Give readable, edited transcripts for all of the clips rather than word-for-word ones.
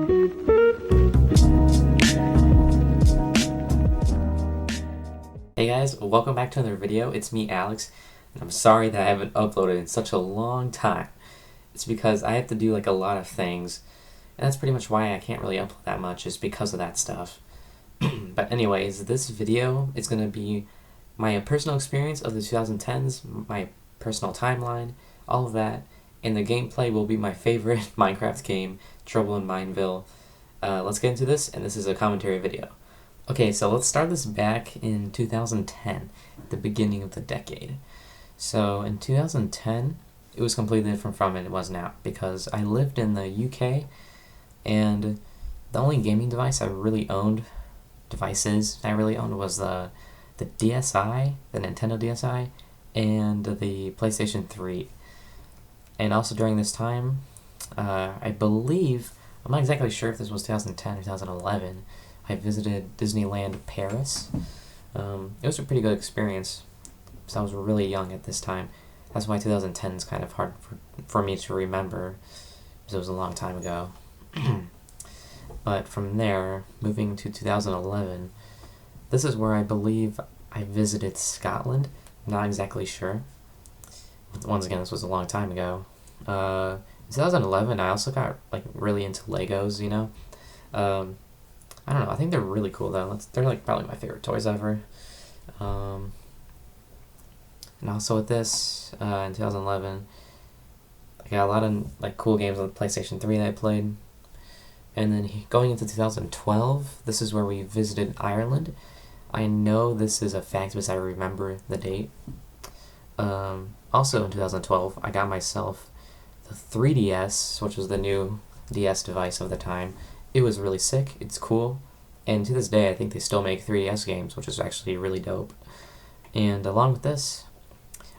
Hey guys, welcome back to another video. It's me, Alex, and I'm sorry that I haven't uploaded in such a long time. It's because I have to do like a lot of things, and that's pretty much why I can't really upload that much, is because of that stuff. But anyways, this video is going to be my personal experience of the 2010s, my personal timeline, all of that, and the gameplay will be my favorite Minecraft game, Trouble in Mineville. Let's get into this, and this is a commentary video. Okay, so let's start this back in 2010, the beginning of the decade. So in 2010, it was completely different from it was now, because I lived in the UK, and the only gaming device I really owned, was the DSi, the Nintendo DSi, and the PlayStation 3. And also during this time, I believe, I'm not exactly sure if this was 2010 or 2011, I visited Disneyland Paris. It was a pretty good experience, because I was really young at this time. That's why 2010 is kind of hard for me to remember, because it was a long time ago. But from there, moving to 2011, this is where I believe I visited Scotland. I'm not exactly sure. Once again, this was a long time ago. In 2011, I also got like really into Legos, you know? I don't know, I think they're really cool though. They're like probably my favorite toys ever. And also with this, in 2011, I got a lot of like cool games on the PlayStation 3 that I played. And then going into 2012, this is where we visited Ireland. I know this is a fact because I remember the date. Also in 2012, I got myself the 3DS, which was the new DS device of the time. It was really sick, it's cool, and to this day I think they still make 3DS games, which is actually really dope. And along with this,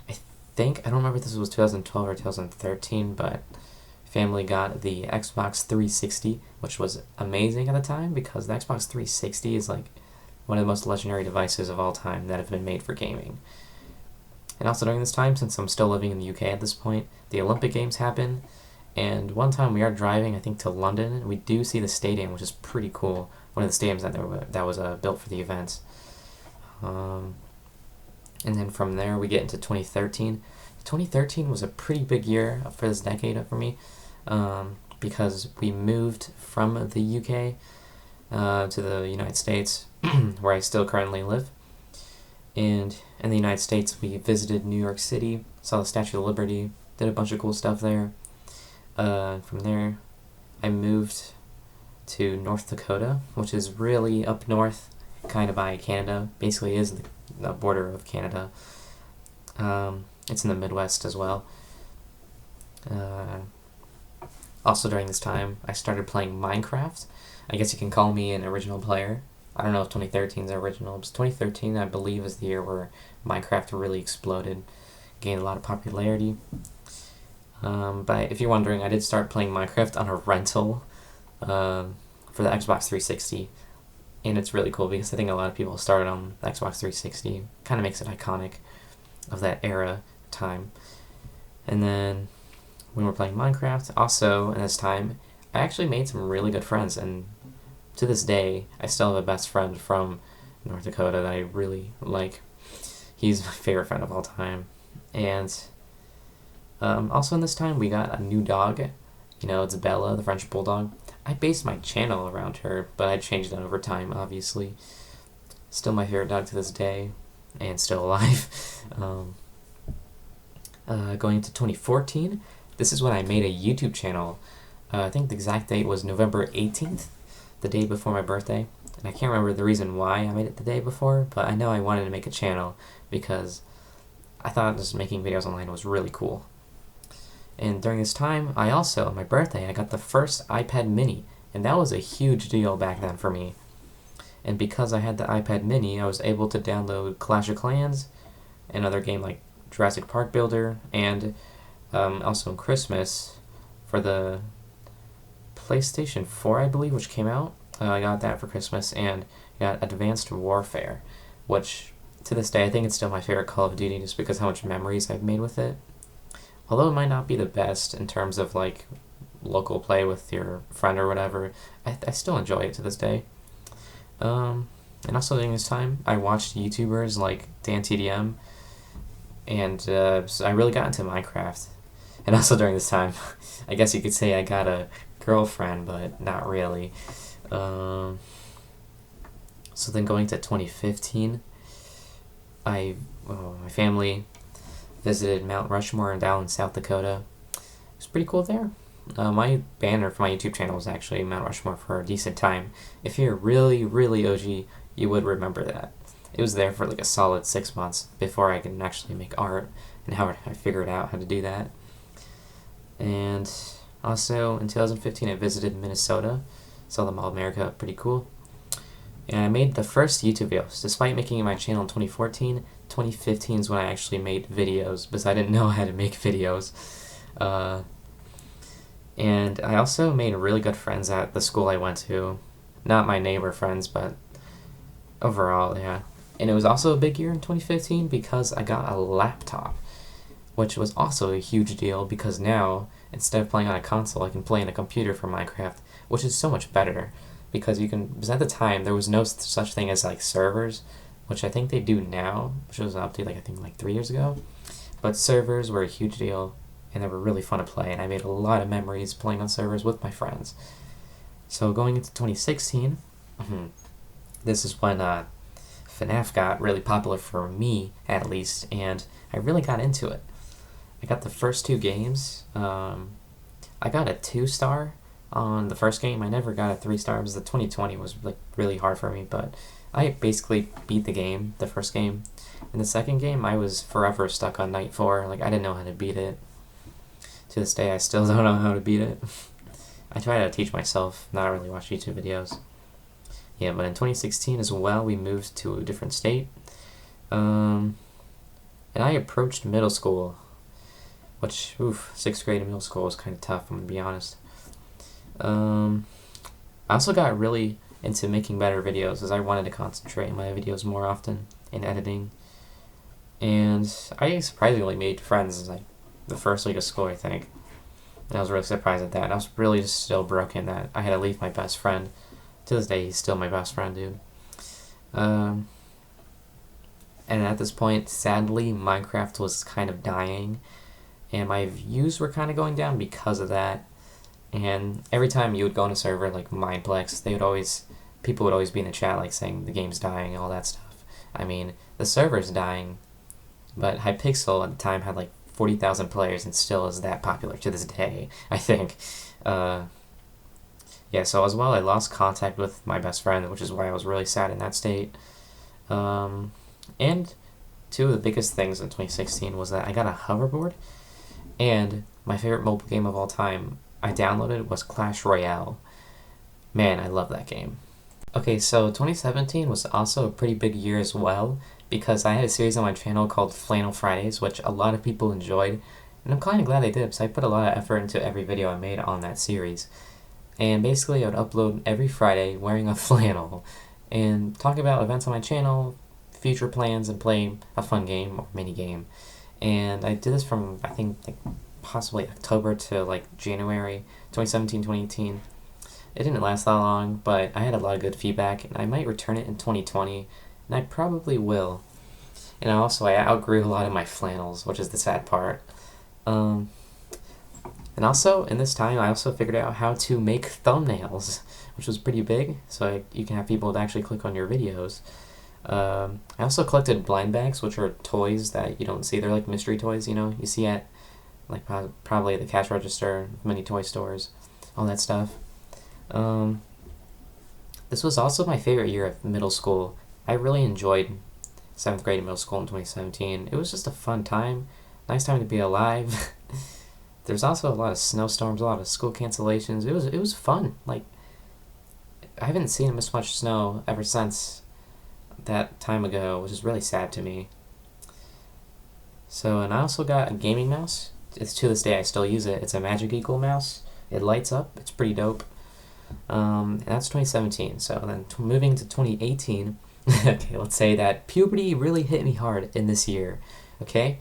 I don't remember if this was 2012 or 2013, but family got the Xbox 360, which was amazing at the time, because the Xbox 360 is like one of the most legendary devices of all time that have been made for gaming. And also during this time, since I'm still living in the UK at this point, the Olympic Games happen. And one time we are driving, I think, to London, and we do see the stadium, which is pretty cool. One of the stadiums that was built for the events. And then from there, we get into 2013. 2013 was a pretty big year for this decade for me, because we moved from the UK to the United States, where I still currently live. And in the United States, we visited New York City, saw the Statue of Liberty, did a bunch of cool stuff there. From there, I moved to North Dakota, which is really up north, kind of by Canada. Basically is the border of Canada. It's in the Midwest as well. Also during this time, I started playing Minecraft. I guess you can call me an original player. I don't know if 2013 is original, but 2013 I believe is the year where Minecraft really exploded, gained a lot of popularity. But if you're wondering, I did start playing Minecraft on a rental for the Xbox 360, and it's really cool because I think a lot of people started on the Xbox 360. Kind of makes it iconic of that era time. And then when we're playing Minecraft, also in this time, I actually made some really good friends, and to this day, I still have a best friend from North Dakota that I really like. He's my favorite friend of all time. And also in this time, we got a new dog. You know, it's Bella, the French Bulldog. I based my channel around her, but I changed it over time, obviously. Still my favorite dog to this day, and still alive. Going into 2014, this is when I made a YouTube channel. I think the exact date was November 18th, the day before my birthday. And I can't remember the reason why I made it the day before, but I know I wanted to make a channel because I thought just making videos online was really cool. And during this time, I also, on my birthday, I got the first iPad mini, and that was a huge deal back then for me. And because I had the iPad mini, I was able to download Clash of Clans, another game like Jurassic Park Builder, and also on Christmas, for the PlayStation 4, I believe, which came out, I got that for Christmas, and got Advanced Warfare, which to this day I think it's still my favorite Call of Duty just because how much memories I've made with it. Although it might not be the best in terms of like local play with your friend or whatever. I still enjoy it to this day. And also during this time, I watched YouTubers like DanTDM, and so I really got into Minecraft. And also during this time, I guess you could say I got a girlfriend, but not really. So then going to 2015, my family visited Mount Rushmore down in South Dakota. It was pretty cool there. My banner for my YouTube channel was actually Mount Rushmore for a decent time. If you're really, really OG, you would remember that. It was there for like a solid 6 months before I could actually make art and how I figured out how to do that. And also in 2015 I visited Minnesota, saw the Mall of America, pretty cool. And I made the first YouTube videos. Despite making my channel in 2014, 2015 is when I actually made videos, because I didn't know how to make videos. And I also made really good friends at the school I went to. Not my neighbor friends, but overall, yeah. And it was also a big year in 2015 because I got a laptop, which was also a huge deal because now, instead of playing on a console, I can play on a computer for Minecraft, which is so much better. Because at the time, there was no such thing as like servers, which I think they do now, which was up to I think 3 years ago. But servers were a huge deal, and they were really fun to play, and I made a lot of memories playing on servers with my friends. So going into 2016, this is when FNAF got really popular for me, at least, and I really got into it. I got the first 2 games. I got a 2-star on the first game. I never got a 3-star because the 2020 was really hard for me, but I basically beat the game, the first game. In the second game, I was forever stuck on Night 4. I didn't know how to beat it. To this day, I still don't know how to beat it. I try to teach myself, not really watch YouTube videos. Yeah, but in 2016 as well, we moved to a different state. And I approached middle school, which, 6th grade and middle school was kind of tough, I'm going to be honest. I also got really into making better videos as I wanted to concentrate on my videos more often in editing. And I surprisingly made friends the first week of school, I think. And I was really surprised at that. And I was really just still broken that I had to leave my best friend. To this day, he's still my best friend, dude. And at this point, sadly, Minecraft was kind of dying. And my views were kind of going down because of that. And every time you would go on a server like Mineplex, people would always be in the chat saying the game's dying and all that stuff. I mean, the server's dying, but Hypixel at the time had 40,000 players and still is that popular to this day, I think. Yeah, so as well, I lost contact with my best friend, which is why I was really sad in that state. And 2 of the biggest things in 2016 was that I got a hoverboard, and my favorite mobile game of all time I downloaded was Clash Royale. Man, I love that game. Okay, so 2017 was also a pretty big year as well, because I had a series on my channel called Flannel Fridays, which a lot of people enjoyed, and I'm kind of glad they did, because I put a lot of effort into every video I made on that series. And basically, I would upload every Friday wearing a flannel, and talk about events on my channel, future plans, and play a fun game or mini game. And I did this from, I think, possibly October to January 2017, 2018. It didn't last that long, but I had a lot of good feedback, and I might return it in 2020, and I probably will. And I outgrew a lot of my flannels, which is the sad part. And also, in this time, I also figured out how to make thumbnails, which was pretty big, so you can have people to actually click on your videos. I also collected blind bags, which are toys that you don't see. They're like mystery toys, you see at probably the cash register, many toy stores, all that stuff. This was also my favorite year of middle school. I really enjoyed 7th grade and middle school in 2017. It was just a fun time, nice time to be alive. There's also a lot of snowstorms, a lot of school cancellations. It was fun. I haven't seen this much snow ever since that time ago, which is really sad to me. So, and I also got a gaming mouse. To this day I still use it. It's a Magic Eagle mouse. It lights up. It's pretty dope. And that's 2017. So then moving to 2018, okay, let's say that puberty really hit me hard in this year. Okay,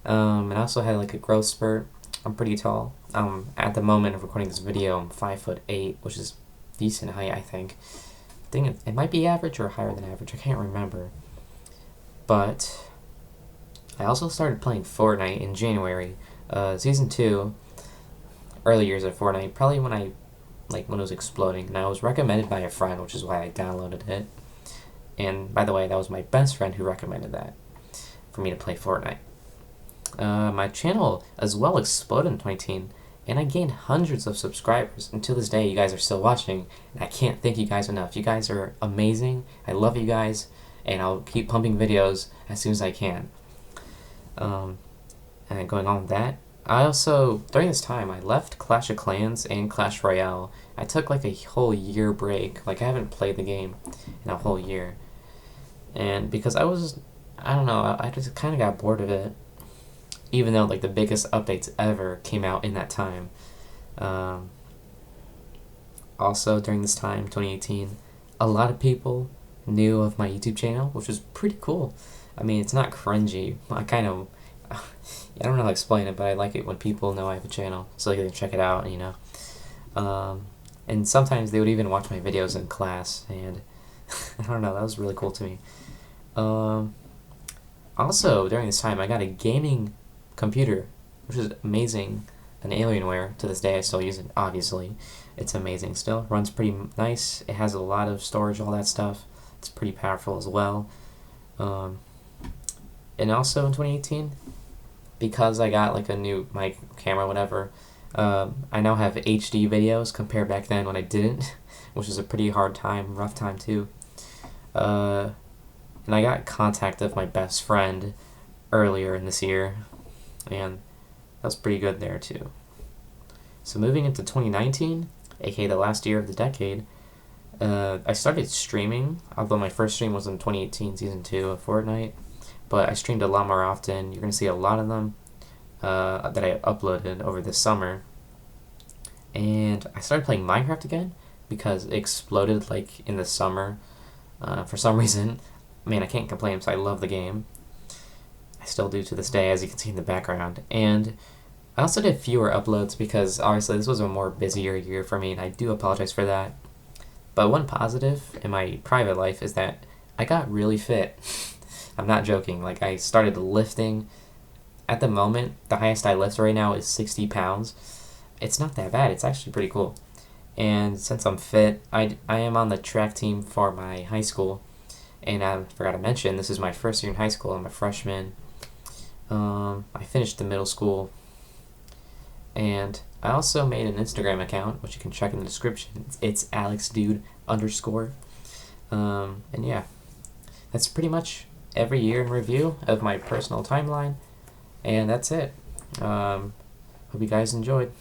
and I also had a growth spurt I'm pretty tall. At the moment of recording this video, I'm 5'8", which is decent height, I think. I think it might be average or higher than average. I can't remember. But I also started playing Fortnite in January. Season 2, early years of Fortnite, probably when it was exploding. And I was recommended by a friend, which is why I downloaded it. And by the way, that was my best friend who recommended that for me to play Fortnite. My channel as well exploded in 2018, and I gained hundreds of subscribers. And to this day, you guys are still watching, and I can't thank you guys enough. You guys are amazing. I love you guys, and I'll keep pumping videos as soon as I can. And going on with that, I also, during this time, I left Clash of Clans and Clash Royale. I took like a whole year break. Like, I haven't played the game in a whole year. And because I don't know, I just kind of got bored of it. Even though like the biggest updates ever came out in that time. Also during this time, 2018, a lot of people knew of my YouTube channel, which was pretty cool. I mean, it's not cringy. I don't know how to explain it, but I like it when people know I have a channel, so they can check it out, you know. And sometimes they would even watch my videos in class, and I don't know, that was really cool to me. Also, during this time, I got a gaming computer, which is amazing, an Alienware. To this day, I still use it, obviously. It's amazing still. Runs pretty nice. It has a lot of storage, all that stuff. It's pretty powerful as well. And also in 2018, because I got like a new mic, camera, whatever, I now have HD videos compared back then when I didn't, which was a pretty hard time, rough time too. And I got contact of my best friend earlier in this year, and that was pretty good there too. So moving into 2019, aka the last year of the decade, I started streaming, although my first stream was in 2018 Season 2 of Fortnite, but I streamed a lot more often. You're going to see a lot of them that I uploaded over this summer. And I started playing Minecraft again because it exploded like in the summer for some reason. I mean, I can't complain because I love the game. I still do to this day, as you can see in the background. And I also did fewer uploads because obviously this was a more busier year for me, and I do apologize for that. But one positive in my private life is that I got really fit. I'm not joking. Like, I started lifting. At the moment, the highest I lift right now is 60 pounds. It's not that bad. It's actually pretty cool. And since I'm fit, I am on the track team for my high school. And I forgot to mention, this is my first year in high school. I'm a freshman. I finished the middle school. And I also made an Instagram account, which you can check in the description. It's AlexDude_. And yeah, that's pretty much every year in review of my personal timeline. And that's it. Hope you guys enjoyed.